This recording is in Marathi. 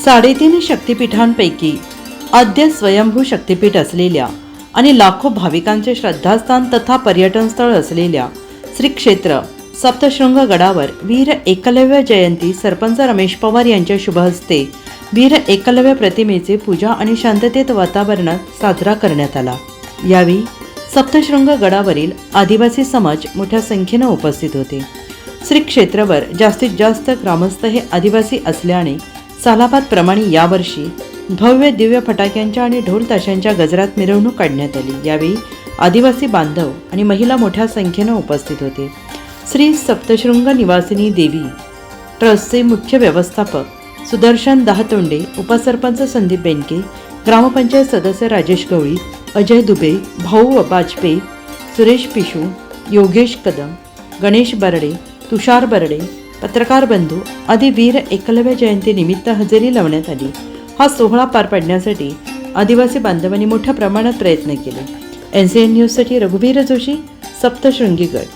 3.5 शक्तिपीठांपैकी आद्य स्वयंभू शक्तिपीठ असलेल्या आणि लाखो भाविकांचे श्रद्धास्थान तथा पर्यटन स्थळ असलेल्या श्री क्षेत्र सप्तशृंग गडावर वीर एकलव्य जयंती सरपंच रमेश पवार यांच्या शुभ हस्ते वीर एकलव्य प्रतिमेचे पूजा आणि शांततेत वातावरणात साजरा करण्यात आला। यावेळी सप्तशृंग गडावरील आदिवासी समाज मोठ्या संख्येने उपस्थित होते। श्री क्षेत्रावर जास्तीत जास्त ग्रामस्थ हे आदिवासी असल्याने सालाबाद प्रमाणे यावर्षी भव्य दिव्य फटाक्यांच्या आणि ढोल ताशांच्या गजरात मिरवणूक काढण्यात आली। यावेळी आदिवासी बांधव आणि महिला मोठ्या संख्येने उपस्थित होते। श्री सप्तशृंग निवासिनी देवी ट्रस्टचे मुख्य व्यवस्थापक सुदर्शन दाहतोंडे, उपसरपंच संदीप बेनके, ग्रामपंचायत सदस्य राजेश गवळी, अजय दुबे, भाऊ वाजपेयी, सुरेश पिशू, योगेश कदम, गणेश बर्डे, तुषार बर्डे, पत्रकार बंधू आदी वीर एकलव्य जयंती निमित्त हजेरी लावण्यात आली। हा सोहळा पार पाडण्यासाठी आदिवासी बांधवांनी मोठ्या प्रमाणात प्रयत्न केले। NCN न्यूजसाठी रघुवीर जोशी, सप्तशृंगी गड।